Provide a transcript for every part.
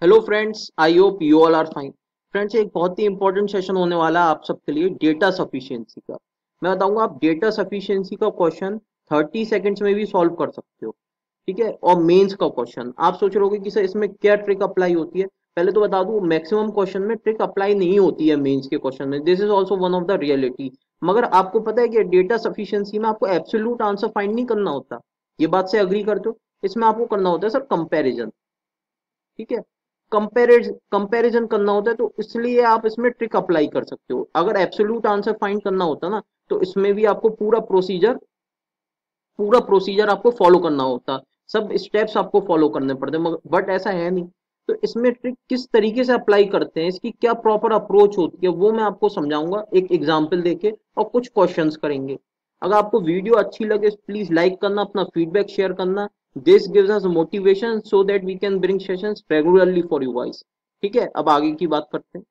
Hello friends, I hope you all are fine. Friends, एक बहुत ही important session होने वाला है आप सबके लिए डेटा सफिशिएंसी का। मैं बताऊंगा आप डेटा सफिशिएंसी का क्वेश्चन 30 सेकंड्स में भी सॉल्व कर सकते हो। ठीक है। और मेंस का क्वेश्चन आप सोच रहे होगे कि सर इसमें क्या ट्रिक अप्लाई होती है। पहले तो बता दूं, मैक्सिमम क्वेश्चन में ट्रिक अप्लाई नहीं होती है मेंस के क्वेश्चन में। This is also one of the reality. मगर आपको पता है कि डेटा सफिशिएंसी में आपको एब्सोल्यूट आंसर फाइंड नहीं करना होता। ये बात से अग्री करते हो? इसमें आपको करना होता है सर कंपैरिजन। ठीक है। कंपैरिजन करना होता है, तो इसलिए आप इसमें ट्रिक अप्लाई कर सकते हो। अगर एब्सोल्यूट आंसर फाइंड करना होता ना, तो इसमें भी आपको पूरा प्रोसीजर आपको फॉलो करना होता। सब स्टेप्स आपको फॉलो करने पड़ते, मगर बट ऐसा है नहीं। तो इसमें ट्रिक किस तरीके से अप्लाई करते हैं, इसकी क्या प्रॉपर अप्रोच होती है, वो मैं आपको समझाऊंगा एक एग्जाम्पल देके, और कुछ क्वेश्चंस करेंगे। अगर आपको वीडियो अच्छी लगे प्लीज लाइक करना, अपना फीडबैक शेयर करना। This gives us motivation so that we can bring sessions regularly for you guys. ठीक है, अब आगे की बात करते हैं।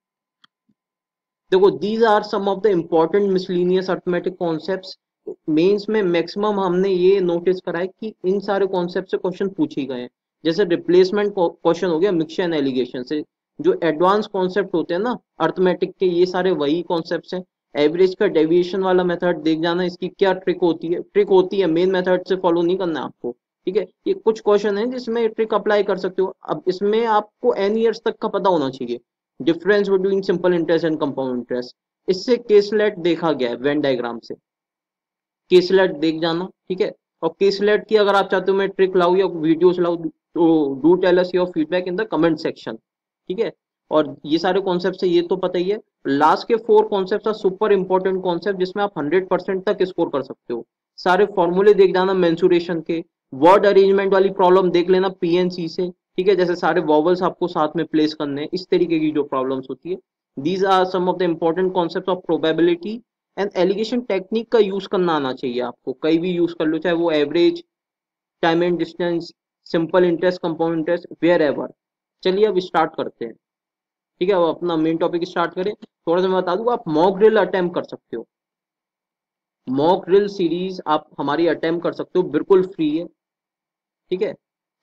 देखो, these are some of the important miscellaneous arithmetic concepts. Mains में मैक्सिमम हमने ये नोटिस करा है कि इन सारे कॉन्सेप्ट से क्वेश्चन पूछे ही गए हैं। जैसे रिप्लेसमेंट क्वेश्चन हो गया मिक्सचर एंड एलिगेशन से। जो एडवांस कॉन्सेप्ट होते हैं ना अर्थमेटिक के, ये सारे वही कॉन्सेप्ट हैं। एवरेज का डेविएशन वाला मेथड देख जाना, इसकी क्या ट्रिक होती है मेन मेथड से फॉलो नहीं करना है आपको। ठीक है, ये कुछ क्वेश्चन है जिसमें ट्रिक अप्लाई कर सकते हो। अब इसमें आपको एन ईयर्स तक का पता होना चाहिए, difference between simple interest and compound interest. इससे केसलेट देखा गया है वेन डायग्राम से। केसलेट देख जाना। ठीक है। और केसलेट की अगर आप चाहते हो मैं ट्रिक लाऊं या वीडियोस लाऊं, तो do tell us your feedback in the comment section. ठीक है। और ये सारे कॉन्सेप्ट है, ये तो पता ही है। लास्ट के 4 concept are super important concept, जिसमें आप 100% तक स्कोर कर सकते हो। सारे फॉर्मूले देख जाना मेंसुरेशन के। वर्ड अरेंजमेंट वाली प्रॉब्लम देख लेना पीएनसी से। ठीक है, जैसे सारे वॉवल्स आपको साथ में प्लेस करने हैं, इस तरीके की जो प्रॉब्लम्स होती है। These are some of the important concept of probability and alligation technique का यूज करना आना चाहिए आपको। कहीं भी यूज कर लो, चाहे वो average, time and distance, simple interest, compound interest, wherever. चलिए अब स्टार्ट करते हैं। ठीक है, अब अपना मेन टॉपिक स्टार्ट करें। थोड़ा सा मैं बता दूं, आप मॉक ड्रिल अटेम्प्ट कर सकते हो। मॉक ड्रिल सीरीज आप हमारी अटेम्प्ट कर सकते हो, बिल्कुल फ्री है। ठीक है।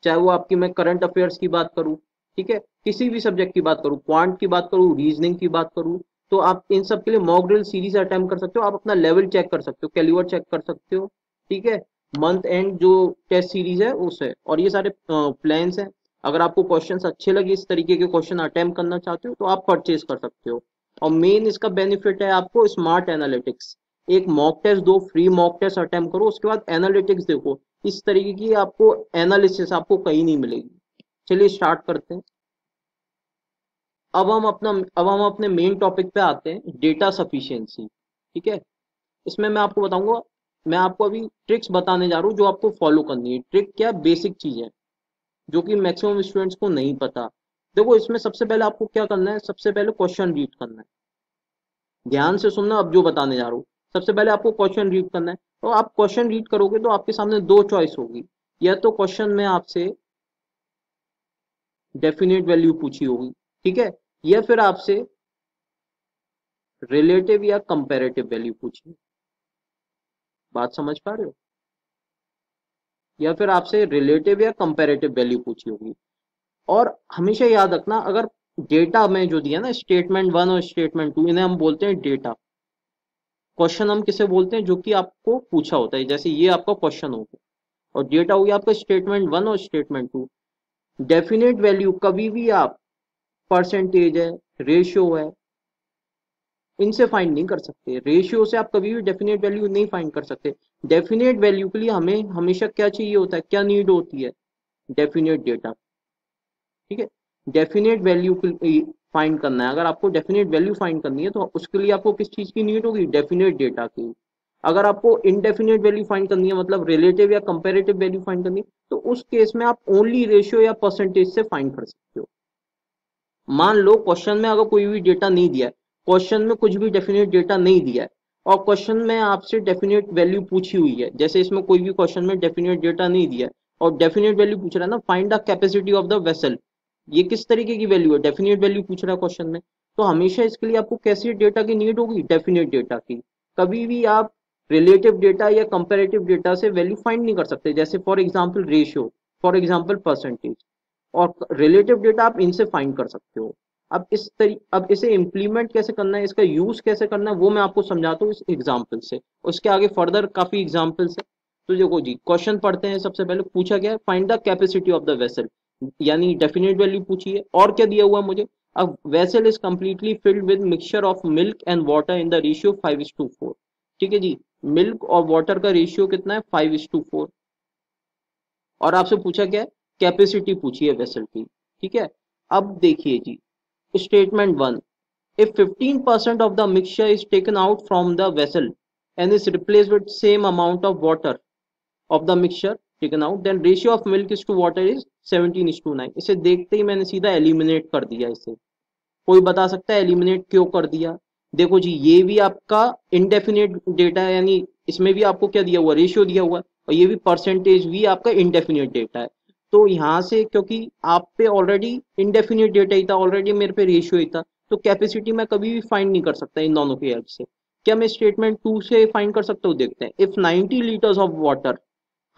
चाहे वो आपकी मैं करंट अफेयर्स की बात करूं, ठीक है, किसी भी सब्जेक्ट की बात करूं, क्वांट की बात करूं, रीजनिंग की बात करूं, तो आप इन सब के लिए मॉक ड्रिल सीरीज अटेम्प्ट कर सकते हो। आप अपना लेवल चेक कर सकते हो, कैलिबर चेक कर सकते हो। ठीक है। मंथ एंड जो टेस्ट सीरीज है उसे, और ये सारे प्लान्स हैं। अगर आपको क्वेश्चंस अच्छे लगे, इस तरीके के क्वेश्चन अटेम्प्ट करना चाहते हो, तो आप परचेज कर सकते हो। और मेन इसका बेनिफिट है आपको स्मार्ट एनालिटिक्स। एक मॉक टेस्ट दो, फ्री मॉक टेस्ट अटेम्प्ट करो, उसके बाद एनालिटिक्स देखो। इस तरीके की आपको एनालिसिस आपको कहीं नहीं मिलेगी। चलिए स्टार्ट करते हैं। अब हम अपने मेन टॉपिक पे आते हैं, डेटा सफिशिएंसी। ठीक है। इसमें मैं आपको बताऊंगा, मैं आपको अभी ट्रिक्स बताने जा रहा हूँ जो आपको फॉलो करनी है। ट्रिक क्या, बेसिक चीज है जो कि मैक्सिमम स्टूडेंट्स को नहीं पता। देखो, इसमें सबसे पहले आपको क्या करना है, सबसे पहले क्वेश्चन रीड करना है। ध्यान से सुनना अब जो बताने जा रहा हूँ। सबसे पहले आपको क्वेश्चन रीड करना है। तो आप क्वेश्चन रीड करोगे तो आपके सामने दो चॉइस होगी। या तो क्वेश्चन में आपसे डेफिनेट वैल्यू पूछी होगी, ठीक है, या फिर आपसे रिलेटिव या कंपैरेटिव वैल्यू पूछी। बात समझ पा रहे हो? या फिर आपसे रिलेटिव या कंपैरेटिव वैल्यू पूछी होगी। और हमेशा याद रखना, अगर डेटा में जो दिया ना, स्टेटमेंट 1 और स्टेटमेंट 2, इन्हें हम बोलते हैं डेटा। क्वेश्चन हम किसे बोलते हैं, जो कि आपको पूछा होता है, जैसे ये आपका क्वेश्चन होगा। और डेटा हो गया आपका स्टेटमेंट 1 और स्टेटमेंट 2। डेफिनेट वैल्यू कभी भी आप परसेंटेज है, रेशियो है, इनसे फाइंड नहीं कर सकते। रेशियो से आप कभी भी डेफिनेट वैल्यू नहीं फाइंड कर सकते। डेफिनेट वैल्यू के लिए हमें हमेशा क्या चाहिए होता है, क्या नीड होती है, डेफिनेट डेटा। ठीक है। डेफिनेट वैल्यू फाइंड करना है, अगर आपको डेफिनेट वैल्यू फाइंड करनी है, तो उसके लिए आपको किस चीज की नीड होगी, डेफिनेट डेटा की। अगर आपको इनडेफिनेट वैल्यू फाइंड करनी है, मतलब रिलेटिव या कंपेरेटिव वैल्यू फाइंड करनी है, तो उस केस में आप ओनली रेशियो या परसेंटेज से फाइंड कर सकते हो। मान लो क्वेश्चन में अगर कोई भी डेटा नहीं दिया है, क्वेश्चन में कुछ भी डेफिनेट डेटा नहीं दिया है, और क्वेश्चन में आपसे डेफिनेट वैल्यू पूछी हुई है, जैसे इसमें कोई भी क्वेश्चन में डेफिनेट डेटा नहीं दिया है और डेफिनेट वैल्यू पूछ रहा है ना, find the capacity of the vessel. ये किस तरीके की वैल्यू है, डेफिनेट वैल्यू पूछ रहा है क्वेश्चन में। तो हमेशा इसके लिए आपको कैसी डेटा की नीड होगी, डेफिनेट डेटा की। कभी भी आप रिलेटिव डेटा या कंपेरेटिव डेटा से वैल्यू फाइंड नहीं कर सकते। जैसे for example ratio, for example percentage. और रिलेटिव डेटा आप इनसे फाइंड कर सकते हो। अब इसे इम्प्लीमेंट कैसे करना है, इसका यूज कैसे करना है, वो मैं आपको समझाता हूँ इस एग्जाम्पल से। उसके आगे फर्दर काफी एग्जाम्पल्स है। तो देखो जी, क्वेश्चन पढ़ते हैं। सबसे पहले पूछा गया है find the capacity of the vessel, यानी डेफिनेट वैल्यू पूछी है। और क्या दिया हुआ है मुझे, अब vessel is completely filled with mixture of milk and water in the ratio 5:4। ठीक है जी, मिल्क और वाटर का रेशियो कितना है, 5:4। और आपसे पूछा क्या है, कैपेसिटी पूछी है वेसल की। ठीक है, अब देखिए जी, statement one, if 15% of the mixture is taken out from the vessel and is replaced with same amount of water of the mixture taken out, then ratio of milk is to water is 17:9। इसे देखते ही मैंने सीधा eliminate कर दिया इसे। कोई बता सकता है एलिमिनेट क्यों कर दिया? देखो जी, ये भी आपका इंडेफिनेट डेटा है, यानी इसमें भी आपको क्या दिया हुआ, रेशियो दिया हुआ है, और ये भी परसेंटेज भी आपका इंडेफिनेट डेटा है। तो यहाँ से क्योंकि आप पे ऑलरेडी इंडेफिनेट डेटा ही था, ऑलरेडी मेरे पे रेशियो ही था, तो कैपेसिटी मैं कभी भी फाइंड नहीं कर सकता इन दोनों की हेल्प से। क्या मैं स्टेटमेंट टू से फाइंड कर सकता हूँ? देखते हैं। इफ 90 लीटर्स ऑफ वाटर,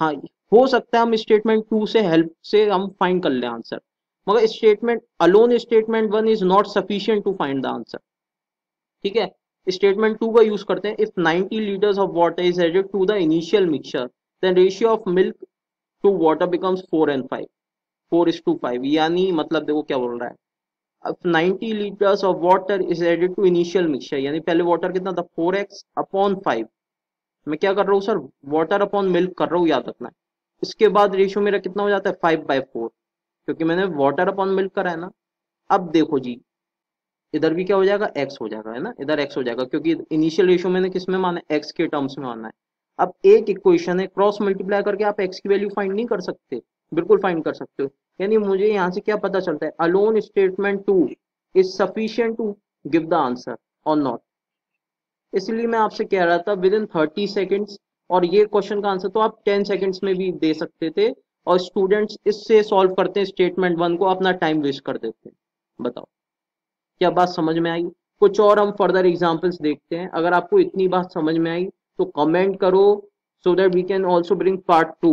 हाँ, हो सकता है हम स्टेटमेंट टू से हेल्प से हम फाइंड कर लें आंसर, मगर statement alone statement one is not sufficient to find the answer. ठीक है, स्टेटमेंट टू का यूज करते हैं। If 90 litres of water is added to the initial mixture, then ratio of milk to water becomes 4:5, 4:5। यानी मतलब देखो क्या बोल रहा है, अब 90 litres of water is added to initial mixture, यानी पहले वाटर कितना था, 4x/5। मैं क्या कर रहा हूँ सर, वाटर अपॉन मिल्क कर रहा हूँ, याद रखना है। इसके बाद रेशियो मेरा कितना हो जाता है, 5/4, क्योंकि मैंने वाटर अपॉन मिल्क करा है ना। अब देखो जी, इधर भी क्या हो जाएगा, एक्स हो जाएगा, है ना, इधर एक्स हो जाएगा, क्योंकि इनिशियल रेशियो मैंने किस में माना है, एक्स के टर्म्स में माना है। अब एक इक्वेशन है, क्रॉस मल्टीप्लाई करके आप एक्स की वैल्यू फाइंड नहीं कर सकते? बिल्कुल फाइंड कर सकते हो। यानी मुझे यहाँ से क्या पता चलता है, alone statement two is sufficient to give the answer और नॉट। इसलिए मैं आपसे कह रहा था विद इन 30 सेकेंड्स, और ये क्वेश्चन का आंसर तो आप 10 सेकेंड्स में भी दे सकते थे, और स्टूडेंट्स इससे सॉल्व करते हैं स्टेटमेंट वन को, अपना टाइम वेस्ट कर देते हैं। बताओ, क्या बात समझ में आई? कुछ और हम फर्दर एग्जांपल्स देखते हैं। अगर आपको इतनी बात समझ में आई तो कमेंट करो, so that we can also bring part two.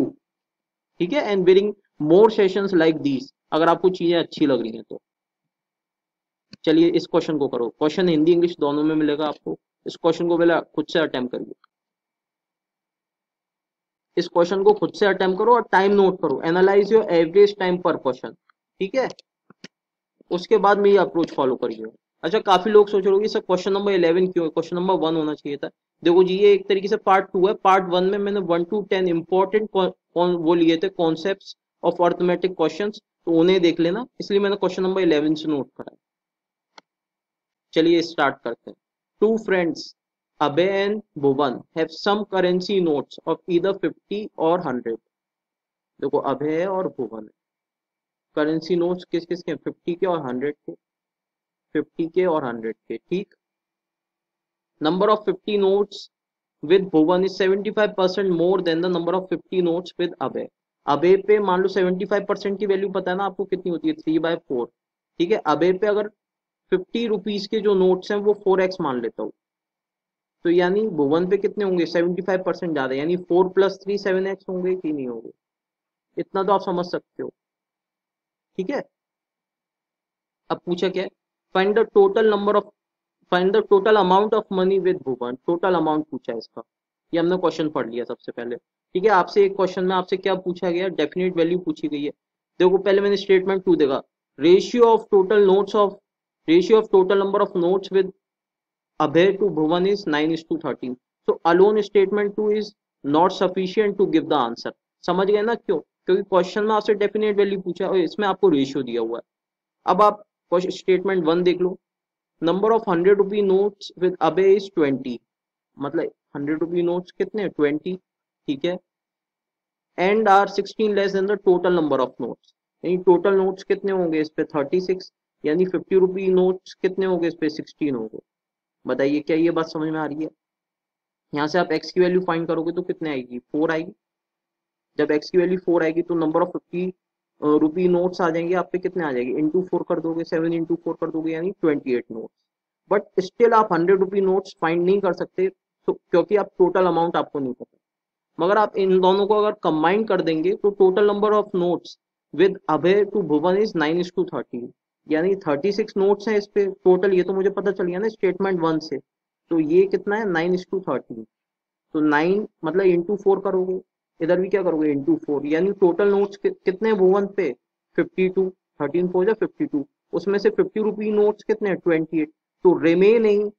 ठीक है, and bring more sessions like these, अगर आपको चीजें अच्छी लग रही हैं तो। चलिए इस क्वेश्चन को करो, क्वेश्चन हिंदी इंग्लिश दोनों में मिलेगा आपको। इस क्वेश्चन को पहले खुद से अटेम्प्ट करिए, इस क्वेश्चन को खुद से अटेम्प्ट करो और टाइम नोट करो, एनालाइज योर एवरेज टाइम पर क्वेश्चन। ठीक है, उसके बाद में ये अप्रोच फॉलो करिए। अच्छा, काफी लोग सोच रहे होंगे सर क्वेश्चन नंबर 11 क्यों है, क्वेश्चन नंबर 1 होना चाहिए था। देखो जी, ये एक तरीके से पार्ट 2 है। पार्ट 1 में मैंने 1 to 10 इंपॉर्टेंट वो लिए थे कॉन्सेप्ट्स ऑफ अर्थमेटिक क्वेश्चंस, तो उन्हें देख लेना, इसलिए मैंने क्वेश्चन नंबर 11 से नोट करा है। चलिए स्टार्ट करते हैं। Two friends Abhay and Bhuvan have some currency notes of either 50 और 100। देखो अभय और भुवन है, करेंसी नोट्स किस किस के, 50 के और 100 के, 50 के और 100 के। ठीक, number of 50 notes with Bhuvan is 75% more than the number of 50 notes with Abhay। अबे पे मान लो 75% की वैल्यू पता है ना आपको कितनी होती है, 3/4। ठीक है, अबे पे अगर 50 रुपीज के जो नोट्स हैं वो 4x मान लेता हूँ, तो यानी भुवन पे कितने होंगे, 75% ज्यादा, यानी 4+3 7x होंगे कि नहीं होंगे? इतना तो आप समझ सकते हो। ठीक है, अब पूछा क्या है, find the total number of, find the total amount of money with Bhuvan. Total amount पूछा है इसका, ये हमने क्वेश्चन पढ़ लिया सबसे पहले। ठीक है, आपसे एक क्वेश्चन में आपसे क्या पूछा गया, डेफिनेट वैल्यू पूछी गई है। देखो पहले मैंने स्टेटमेंट टू देखा, ratio of total notes of, ratio of total number of notes with Abhay to Bhuvan is 9:13। So alone statement two is not sufficient to give the answer. समझ गए ना क्यों? क्योंकि क्वेश्चन में आपसे डेफिनेट वैल्यू पूछा है और इसमें आपको रेशियो दिया हुआ है। अब आप स्टेटमेंट वन देख लो, number of 100 rupee notes with अबे इज 20, मतलब 100 रुपी नोट्स कितने, 20। ठीक है, and are 16 less than the total number of notes, यानी टोटल नोट्स कितने होंगे इस पे, 36, यानी 50 रुपी नोट्स कितने होंगे इस पे, 16 होंगे। बताइए क्या ये बात समझ में आ रही है? यहाँ से आप एक्स की वैल्यू फाइंड करोगे तो कितने आएगी, 4 आएगी। जब एक्स की वैल्यू 4 आएगी तो नंबर ऑफ 50 रुपी नोट्स आ जाएंगे आप पे, कितने आ जाएंगे, इंटू 4 कर दोगे, 7 × 4 कर दोगे, यानी 28 नोट्स। बट स्टिल आप 100 रुपी नोट्स फाइंड नहीं कर सकते, तो क्योंकि आप टोटल अमाउंट आपको नहीं पता। मगर आप इन दोनों को अगर कंबाइन कर देंगे तो total number of notes with Abhay to Bhuvan is 9:13, यानी 36 नोट्स हैं इस पे टोटल, ये तो मुझे पता चल गया ना स्टेटमेंट 1 से। तो ये कितना है 9:13, तो 9 मतलब इंटू 4 करोगे, इधर भी क्या करोगे इंटू 4, यानी टोटल नोट्स कितने भुवन पे 52, 13 4 जा 52, उसमें से 50 रुपी नोट्स कितने हैं 28, तो रिमेनिंग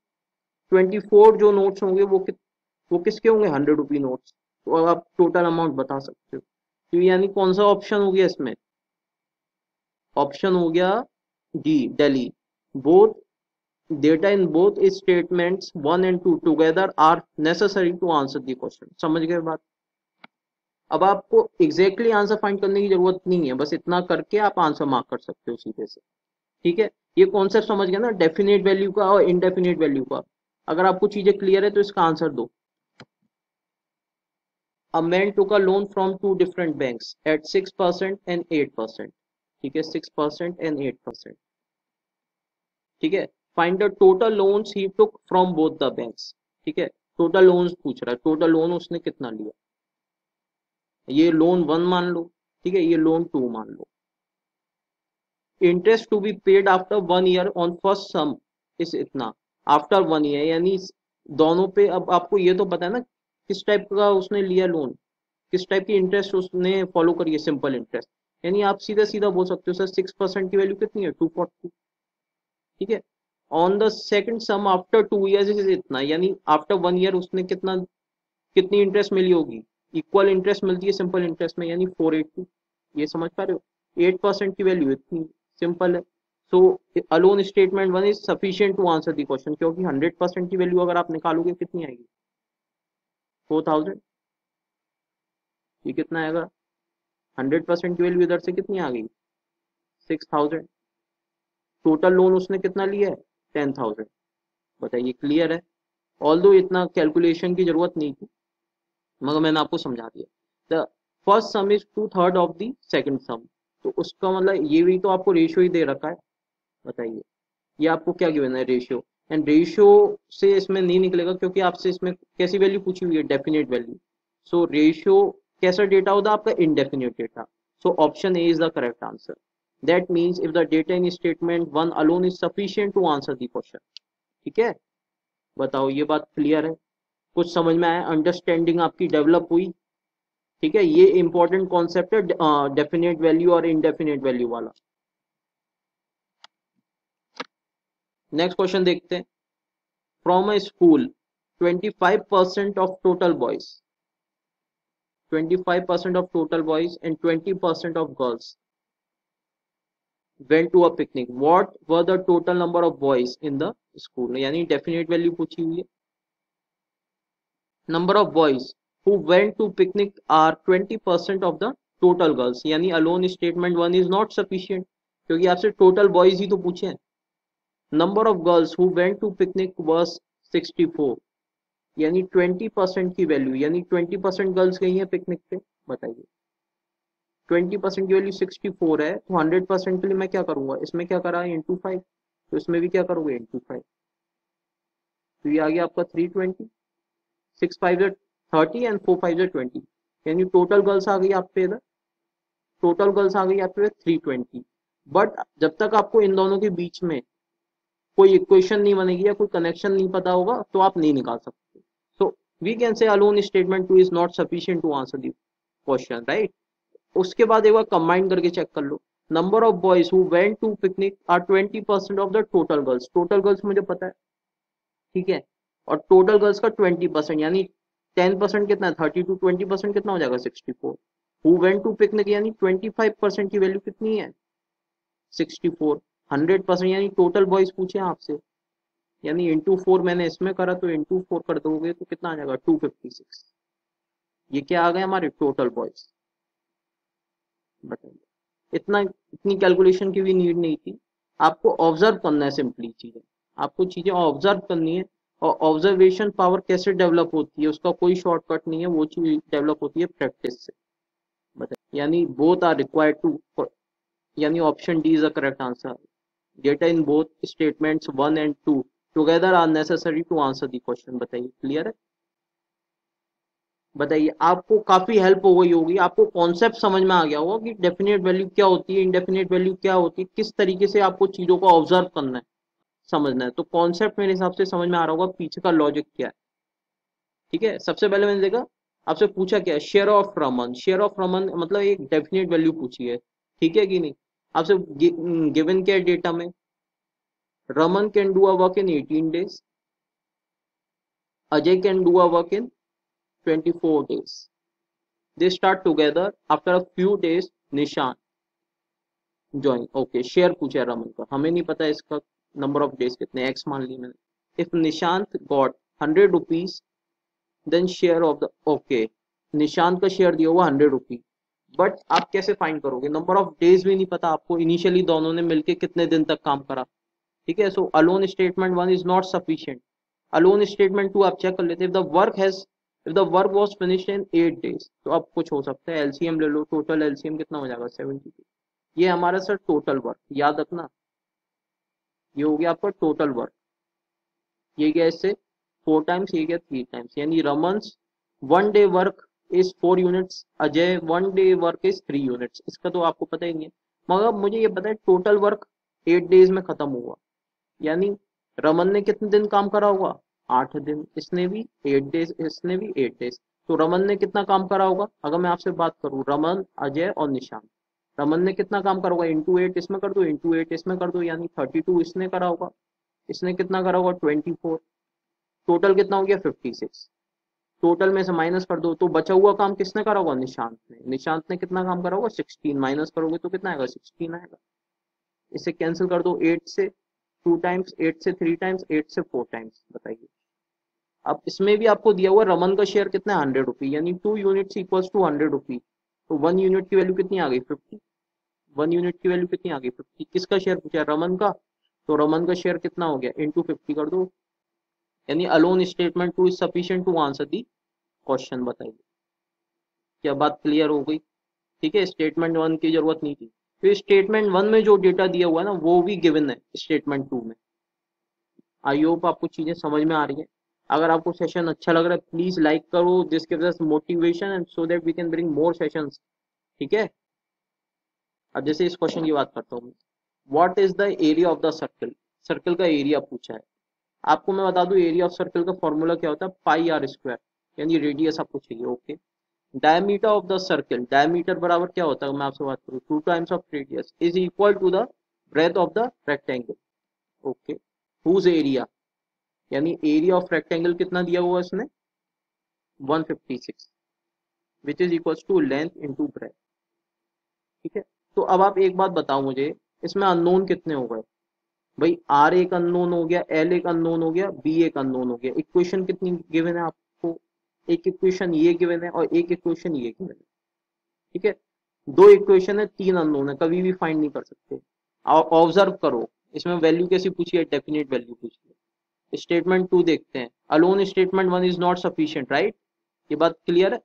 24 जो नोट्स होंगे वो किसके होंगे 100 रुपी नोट्स। तो अब आप टोटल अमाउंट बता सकते हो। तो यानी कौन सा ऑप्शन हो गया इसमें, ऑप्शन हो गया D Delhi. Both data in both statements 1 and 2 together are necessary to answer the question. समझ गए बात। अब आपको एग्जैक्टली आंसर फाइंड करने की जरूरत नहीं है, बस इतना करके आप आंसर मार्क कर सकते हो सीधे से। ठीक है, ये कॉन्सेप्ट समझ गया ना डेफिनेट वैल्यू का और इनडेफिनेट वैल्यू का। अगर आपको चीजें क्लियर है तो इसका आंसर दो। A man took a loan from two different banks at 6% and 8%। ठीक है, 6% and 8%। ठीक है, find the total loans he took from both the banks. ठीक है, टोटल लोन्स पूछ रहा है, टोटल लोन उसने कितना लिया। ये लोन 1 मान लो, ठीक है, ये लोन 2 मान लो। Interest to be paid after 1 year on first sum is इतना, आफ्टर 1 ईयर, यानी दोनों पे। अब आपको ये तो पता है ना किस टाइप का उसने लिया लोन, किस टाइप की इंटरेस्ट उसने फॉलो करी है, सिंपल इंटरेस्ट। यानी आप सीधा सीधा बोल सकते हो सर 6% की वैल्यू कितनी है 240। ठीक है, on the second sum after 2 years is इतना, यानी आफ्टर 1 ईयर उसने कितनी इंटरेस्ट मिली होगी, इक्वल इंटरेस्ट मिलती है सिंपल इंटरेस्ट में, यानी 480। ये समझ पा रहे हो, 8% की वैल्यू इतनी सिंपल है। So alone statement 1 is sufficient to answer the question, क्योंकि 100% की वैल्यू अगर आप निकालोगे कितनी आएगी 4000। ये कितना आएगा 100% की वैल्यू इधर से कितनी आ गई 6000। टोटल लोन उसने कितना लिया है 10,000। बताइए क्लियर है। ऑल्दो इतना कैलकुलेशन की जरूरत नहीं थी, मगर मैंने आपको समझा दिया। The first some is 2/3 of the second सम, तो उसका मतलब ये भी तो आपको रेशियो ही दे रखा है। बताइए ये आपको क्या गिवन है रेशियो, एंड रेशियो से इसमें नहीं निकलेगा क्योंकि आपसे इसमें कैसी वैल्यू पूछी हुई है डेफिनेट वैल्यू। सो रेशियो कैसा डेटा होता है आपका indefinite data. So option A is the correct answer. That means if the data in statement 1 alone is sufficient to answer the question. ठीक है, बताओ ये बात क्लियर है, कुछ समझ में आया, अंडरस्टैंडिंग आपकी डेवलप हुई। ठीक है, ये इंपॉर्टेंट कॉन्सेप्ट है डेफिनेट वैल्यू और इनडेफिनेट वैल्यू वाला। नेक्स्ट क्वेश्चन देखते हैं। From a school 25% of total boys, 25% of total boys and 20% of girls went to a picnic. What were the total number of boys in the school? यानी definite value पूछी हुई है। Number of boys who went to picnic are 20% of the total girls, यानी alone statement 1 is not sufficient क्योंकि आपसे total boys ही तो पूछे हैं। Number of girls who went to picnic was 64, यानी 20% की वैल्यू, यानी 20% गर्ल्स गई हैं पिकनिक पे। बताइए 20% की वैल्यू 64 है, तो 100% के लिए मैं क्या करूंगा, इसमें क्या करा है इंटू 5, तो इसमें भी क्या करोगे इंटू 5। तो ये आ गया आपका 320, 6 5 30 एंड 4 5 20, यानी टोटल गर्ल्स आ गई आप पे इधर, टोटल गर्ल्स आ गई आप पे 320। बट जब तक आपको इन दोनों के बीच में कोई इक्वेशन नहीं बनेगी या कोई कनेक्शन नहीं पता होगा तो आप नहीं निकाल सकते। So we can say alone statement 2 is not sufficient to answer the question, right. उसके बाद एक बार कंबाइन करके चेक कर लो। Number of boys who went to picnic are 20% of the total girls, total girls मुझे पता है, ठीक है, और टोटल गर्ल्स का 20%, यानी 10% कितना है 32, 20% कितना हो जाएगा 64। हु वेंट टू पिकनिक यानी 25% की वैल्यू कितनी है 64। 100% यानी टोटल बॉयज पूछे आपसे, यानी इंटू 4 मैंने इसमें करा, तो इंटू 4 कर दोगे तो कितना आ जाएगा 256। ये क्या आ गए हमारे टोटल बॉयज। बताइए, इतनी कैलकुलेशन की भी नीड नहीं थी। आपको ऑब्जर्व करना है सिंपली चीजें, आपको चीजें ऑब्जर्व करनी है। और ऑब्जर्वेशन पावर कैसे डेवलप होती है उसका कोई शॉर्टकट नहीं है, वो चीज डेवलप होती है प्रैक्टिस से। बताइए, यानी बोथ आर रिक्वायर्ड टू, यानी option D is the correct answer. Data in both statements 1 and 2 together are necessary to answer the question. बताइए क्लियर है। बताइए, आपको काफी हेल्प हो गई होगी, आपको कॉन्सेप्ट समझ में आ गया होगा कि डेफिनेट वैल्यू क्या होती है, इंडेफिनेट वैल्यू क्या होती है, किस तरीके से आपको चीजों को ऑब्जर्व करना है, समझना है। तो कॉन्सेप्ट मेरे हिसाब से समझ में आ रहा होगा पीछे का लॉजिक क्या है। ठीक है, सबसे पहले मैंने देखा, आपसे पूछा क्या है, share of Raman. Share of Raman मतलब एक डेफिनेट वैल्यू पूछी है, ठीक है कि नहीं। आपसे गिवन क्या है डेटा में, Raman can do a work in 18 days, Ajay can do a work in 24 days, they start together, after a few days Nishan join. Okay, share पूछा है रमन का, हमें नहीं पता इसका नंबर ऑफ डेज कितने, एक्स मान ली मैंने। If Nishant got 100 rupees, then share of the, okay, Nishant का शेयर दिया हुआ 100 रुपीज, बट आप कैसे फाइंड करोगे, नंबर ऑफ डेज भी नहीं पता आपको, इनिशियली दोनों ने मिलके कितने दिन तक काम करा। ठीक है, so alone statement one is not sufficient. Alone statement two आप चेक कर लेते, if the work was finished in 8 days, तो अब कुछ हो सकता है, एलसीएम ले लो, टोटल एलसीएम कितना हो जाएगा 72। ये हमारा सर टोटल वर्क, याद रखना, ये हो गया आपका टोटल वर्क। ये गया इससे 4 times, ये गया 3 times, यानी रमन्स 1 day work is 4 units, Ajay 1 day work is 3 units. इसका तो आपको पता ही नहीं है, मगर मुझे ये पता है टोटल वर्क 8 days में खत्म हुआ, यानी रमन ने कितने दिन काम करा होगा, 8 दिन, इसने भी 8 days, इसने भी 8 days। तो रमन ने कितना काम करा होगा, अगर मैं आपसे बात करूं, रमन, अजय और निशांत, रमन ने कितना काम करा होगा, इंटू 8 इसमें कर दो, इंटू 8 इसमें कर दो, यानी 32 इसने करा होगा, इसने कितना करा होगा 24, टोटल कितना हो गया 56। टोटल में से माइनस कर दो तो बचा हुआ काम किसने करा होगा, निशांत ने। निशांत ने कितना काम करा होगा 16, माइनस करोगे तो कितना आएगा 16 आएगा। इसे कैंसिल कर दो, 8 से 2 times, 8 से 3 times, 8 से 4 times, बताइए। अब इसमें भी आपको दिया हुआ रमन का शेयर कितना है 100 रुपी, यानी 2 यूनिट्स इक्वल्स टू 100 रुपी, तो 1 यूनिट की वैल्यू कितनी आ गई 50। 1 यूनिट की वैल्यू कितनी आ गई 50, किसका शेयर पूछा रमन का, तो रमन का शेयर कितना हो गया इंटू 50 कर दो, यानी alone statement two is sufficient to answer the question. बताइए, क्या बात क्लियर हो गई। ठीक है, स्टेटमेंट वन की जरूरत नहीं थी, तो स्टेटमेंट वन में जो डेटा दिया हुआ है ना वो भी गिवन है स्टेटमेंट टू में। आई होप आपको चीजें समझ में आ रही है। अगर आपको सेशन अच्छा लग रहा है प्लीज लाइक करो, this gives us motivation and so that we can bring more sessions. ठीक है, अब जैसे इस क्वेश्चन की बात करता हूँ, what is the area of the circle. Circle का एरिया पूछा है, आपको मैं बता दूं एरिया ऑफ सर्कल का फॉर्मूला क्या होता है, पाई आर स्क्वायर, यानी रेडियस आपको चाहिए। Okay, diameter of the circle, diameter बराबर क्या होता है, मैं आपसे बात करूँ 2 times of radius is equal to the breadth of the rectangle. Okay, whose area, यानी एरिया ऑफ रेक्टेंगल कितना दिया हुआ है इसने 156, which is equal to length into breadth. ठीक है, तो अब आप एक बात बताओ मुझे, इसमें अननोन कितने हो गए, भाई आर एक अननोन हो गया, एल एक अननोन हो गया, बी एक अननोन हो गया। इक्वेशन कितनी गिवन है आपको, एक इक्वेशन ये गिवन है और एक इक्वेशन ये गिवन है। ठीक है, दो इक्वेशन है, 3 अननोन है, कभी भी फाइंड नहीं कर सकते। ऑब्जर्व करो, इसमें वैल्यू कैसी पूछी है, डेफिनेट वैल्यू पूछी है। स्टेटमेंट टू देखते हैं, alone statement one is not sufficient, right, ये बात क्लियर है।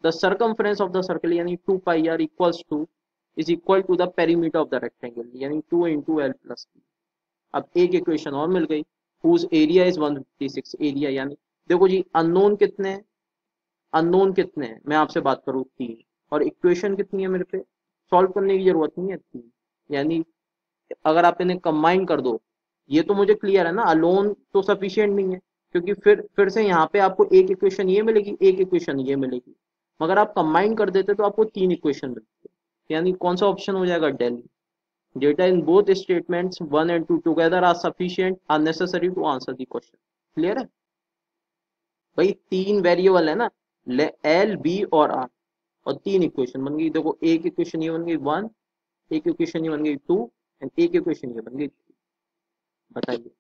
The circumference of the circle यानी 2 pi r equals to is equal to the perimeter of the rectangle, यानी 2 इंटू एल प्लस। अब एक इक्वेशन और मिल गई, हुज एरिया इज 156, एरिया यानी, देखो जी अननोन कितने हैं, अननोन कितने हैं, मैं आपसे बात करूँ 3, और इक्वेशन कितनी है मेरे पे, सॉल्व करने की जरूरत नहीं है 3, यानी अगर आप इन्हें कंबाइन कर दो, ये तो मुझे क्लियर है ना, अलोन तो सफिशियंट नहीं है, क्योंकि फिर से यहाँ पे आपको एक इक्वेशन ये मिलेगी, एक इक्वेशन ये मिलेगी, मगर आप कंबाइन कर देते तो आपको 3 इक्वेशन मिलती है, यानी कौन सा ऑप्शन हो जाएगा, Delhi. Data in both statements 1 and 2 together are sufficient are necessary to answer the question। Clear है भाई, 3 वेरिएबल है ना, एल बी और आर, और 3 इक्वेशन बन गई। देखो एक इक्वेशन ये बन गई 1, एक इक्वेशन ये बन गई 2 एंड एक इक्वेशन ये बन गई 3। बताइए,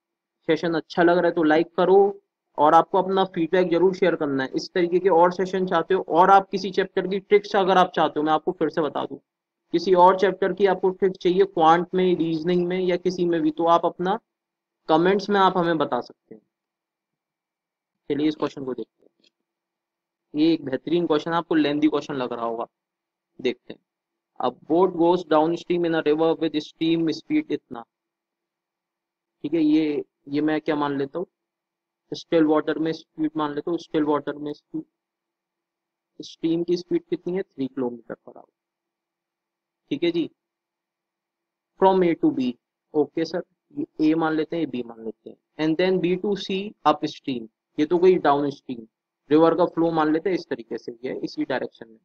सेशन अच्छा लग रहा है तो लाइक करो, और आपको अपना फीडबैक जरूर शेयर करना है। इस तरीके के और सेशन चाहते हो, और आप किसी चैप्टर की ट्रिक्स अगर आप चाहते हो, मैं आपको फिर से बता दूं, किसी और चैप्टर की आपको ट्रिक चाहिए, क्वांट में, रीजनिंग में, या किसी में भी, तो आप अपना कमेंट्स में आप हमें बता सकते हैं। चलिए इस क्वेश्चन को देखते हैं, ये एक बेहतरीन क्वेश्चन, आपको लेंदी क्वेश्चन लग रहा होगा, देखते हैं। अब boat goes down stream in a river with stream speed इतना। ठीक है, ये मैं क्या मान लेता हूँ, स्टिल वाटर में स्पीड मान लेता हूँ, स्टिल वाटर में स्पीड। स्ट्रीम की स्पीड कितनी है 3 किलोमीटर पर आवर। ठीक है जी। From A to B, okay sir, ये ए मान लेते हैं, बी मान लेते हैं, and then B to C upstream, ये तो कोई डाउन स्ट्रीम, रिवर का फ्लो मान लेते हैं, इस तरीके से ये इसी डायरेक्शन में।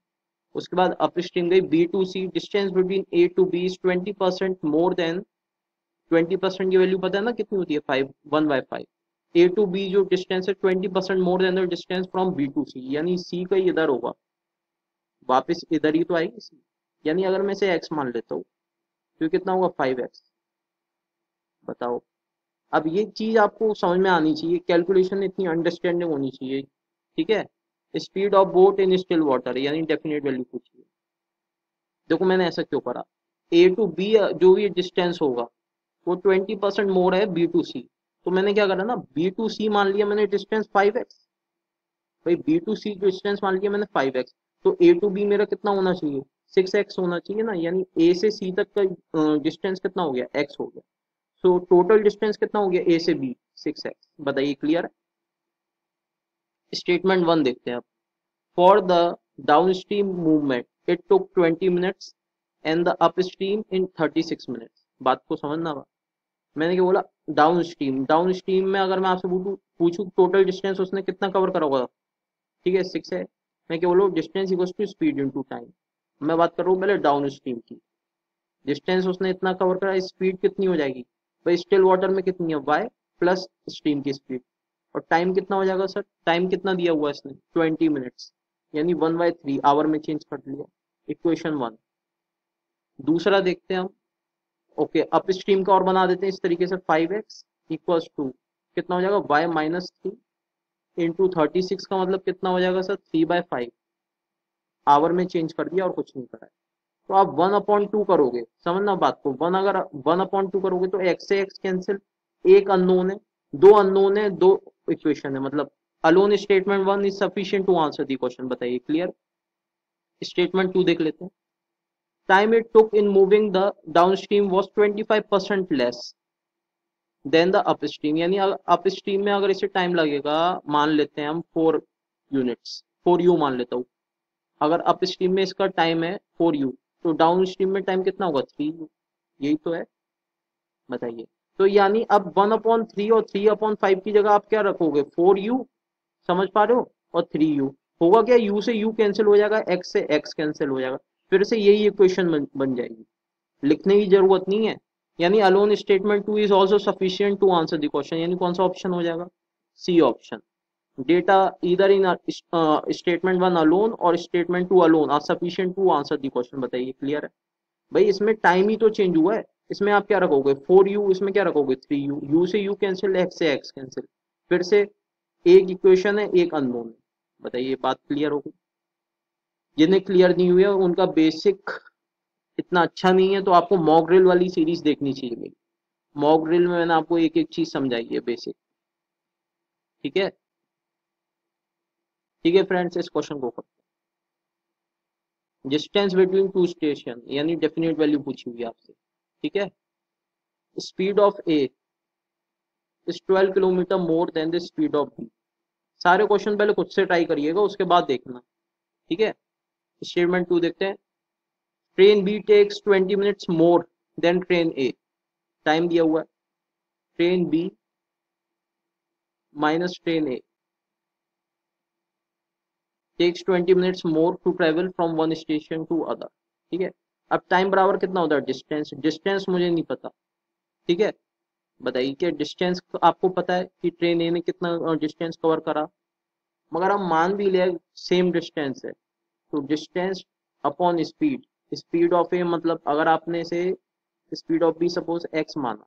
उसके बाद अप स्ट्रीम गई B to C, distance between A to B is 20% more than, 20% की वैल्यू पता है ना कितनी होती है, 5, 1/5। ए टू बी जो डिस्टेंस है 20% more than the distance from B to C, यानी सी का इधर होगा, वापस इधर ही तो आएगी सी। यानी अगर मैं इसे एक्स मान लेता हूँ तो कितना होगा 5x। बताओ, अब ये चीज आपको समझ में आनी चाहिए, कैलकुलेशन इतनी अंडरस्टैंडिंग होनी चाहिए। ठीक है। Speed of boat in still water, यानी डेफिनेट वैल्यू पूछिए। देखो मैंने ऐसा क्यों करा, ए टू बी जो भी डिस्टेंस होगा वो 20% मोर है बी टू सी, तो मैंने क्या करा ना, बी टू सी मान लिया मैंने डिस्टेंस 5x। भाई बी टू सी डिस्टेंस मान लिया मैंने 5x, तो ए टू बी मेरा कितना होना चाहिए, 6x होना चाहिए ना, यानी ए से सी तक का डिस्टेंस कितना हो गया, x हो गया। सो टोटल डिस्टेंस कितना हो गया ए से बी, 6x। बताइए क्लियर है। स्टेटमेंट वन देखते हैं अब। For the down stream movement it took 20 minutes and the up stream in 36 minutes. बात को समझना बा, मैंने क्या बोला, डाउन स्ट्रीम, डाउन स्ट्रीम में अगर मैं आपसे पूछूं टोटल डिस्टेंस उसने कितना कवर करा होगा, ठीक है 6 है, मैं क्या बोलूँ, distance equals to speed into time. मैं बात कर रहा हूँ पहले डाउन स्ट्रीम की, डिस्टेंस उसने इतना कवर करा, स्पीड कितनी हो जाएगी, भाई स्टिल वाटर में कितनी है y प्लस स्ट्रीम की स्पीड, और टाइम कितना हो जाएगा सर, टाइम कितना दिया हुआ है इसने 20 मिनट्स, यानी 1/3 आवर में चेंज कर लिया। Equation one. दूसरा देखते हैं हम, ओके अप स्ट्रीम का और बना देते हैं इस तरीके से, 5x इक्वल्स टू कितना हो जाएगा y-3 इंटू 36 का मतलब कितना हो जाएगा सर 3/5, आवर में चेंज कर दिया और कुछ नहीं करा है। तो आप 1/2 करोगे, समझना बात को, अगर 1/2 करोगे तो x से x कैंसिल, एक अननोन है, दो अननोन है, दो इक्वेशन है, मतलब alone statement one is sufficient to answer the question. बताइए क्लियर। स्टेटमेंट टू देख लेते हैं। Time it took in moving the down stream was 25% less than the up stream, यानी अप स्ट्रीम में अगर इसे टाइम लगेगा, मान लेते हैं हम 4 यूनिट्स, 4u मान लेता हूँ, अगर अप स्ट्रीम में इसका टाइम है 4u, तो डाउन स्ट्रीम में टाइम कितना होगा 3u, यही तो है। बताइए, तो यानी अब 1/3 और 3/5 की जगह आप क्या रखोगे, 4u, समझ पा रहे हो, और 3u होगा क्या, u से u कैंसिल हो जाएगा, x से x कैंसिल हो जाएगा, फिर से यही इक्वेशन बन जाएगी, लिखने की जरूरत नहीं है। यानी alone statement two is also sufficient to answer the question, यानी कौन सा ऑप्शन हो जाएगा, सी ऑप्शन। डेटा इधर इन स्टेटमेंट वन अलोन और statement two alone are sufficient to answer the question. बताइए क्लियर है। भाई इसमें टाइम ही तो चेंज हुआ है, इसमें आप क्या रखोगे 4u, इसमें क्या रखोगे 3u, u से u कैंसिल, x से x कैंसिल, फिर से एक इक्वेशन है एक अननोन है। बताइए बात क्लियर हो गई। जिन्हें क्लियर नहीं हुई है उनका बेसिक इतना अच्छा नहीं है, तो आपको मॉक ड्रिल वाली सीरीज देखनी चाहिए मेरी। मॉक ड्रिल में मैंने आपको एक एक चीज समझाई है बेसिक। ठीक है। ठीक है फ्रेंड्स, इस क्वेश्चन को करते हैं। डिस्टेंस बिटवीन टू स्टेशन, यानी डेफिनेट वैल्यू पूछी हुई है आपसे। ठीक है। Speed of A is 12 kilometre more than the speed of B. सारे क्वेश्चन पहले खुद से ट्राई करिएगा, उसके बाद देखना। ठीक है। स्टेटमेंट टू देखते हैं। Train B takes 20 minutes more than train A, time दिया हुआ है, train B minus train A takes 20 minutes more to travel from one station to other. ठीक है। अब टाइम बराबर कितना होता है, डिस्टेंस, डिस्टेंस मुझे नहीं पता। ठीक है। बताइए कि डिस्टेंस आपको पता है कि ट्रेन ए ने कितना डिस्टेंस कवर करा, मगर हम मान भी ले सेम डिस्टेंस है, तो distance upon speed, speed of A मतलब अगर आपने इसे speed of B suppose X माना,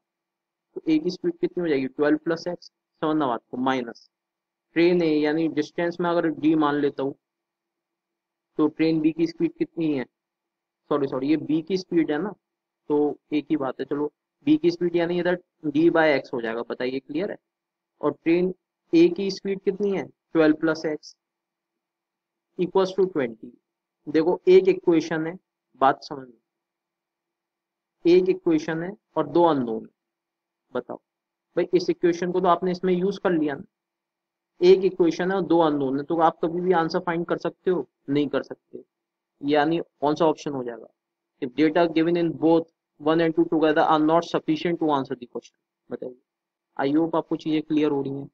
तो ए की स्पीड कितनी हो जाएगी 12 प्लस एक्स, समझना बात को, माइनस ट्रेन ए, यानी डिस्टेंस में अगर डी मान लेता हूँ, तो ट्रेन बी की स्पीड कितनी है, सॉरी सॉरी ये बी की स्पीड है ना, तो एक ही बात है, चलो बी की स्पीड यानी इधर डी बाय एक्स हो जाएगा। बताइए क्लियर है। और ट्रेन ए की स्पीड कितनी है 12 प्लस एक्स इक्वल्स टू 20। देखो एक इक्वेशन है, बात समझ में, एक इक्वेशन है और दो अननोन है। बताओ भाई, इस इक्वेशन को तो आपने इसमें यूज कर लिया ना, एक इक्वेशन है और दो अननोन है, तो आप कभी भी आंसर फाइंड कर सकते हो? नहीं कर सकते। यानी कौन सा ऑप्शन हो जाएगा? If data given in both 1 and 2 together are not sufficient to answer the question. बताइए। आई होप आपको चीजें क्लियर हो रही हैं।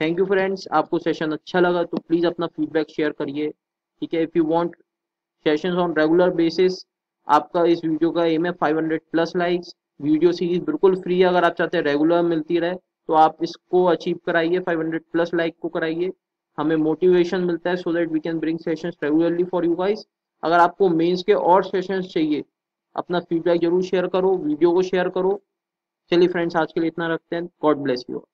थैंक यू फ्रेंड्स, आपको सेशन अच्छा लगा तो प्लीज अपना फीडबैक शेयर करिए। ठीक है, if you want sessions on regular basis, आपका इस वीडियो का एम है 500 प्लस लाइक्स। वीडियो सीरीज बिल्कुल फ्री है, अगर आप चाहते हैं रेगुलर मिलती रहे तो आप इसको अचीव कराइए, 500 प्लस लाइक को कराइए। हमें मोटिवेशन मिलता है so that we can bring sessions regularly for you guys. अगर आपको मेंस के और सेशंस चाहिए, अपना फीडबैक जरूर शेयर करो, वीडियो को शेयर करो। चलिए फ्रेंड्स, आज के लिए इतना रखते हैं। God bless you.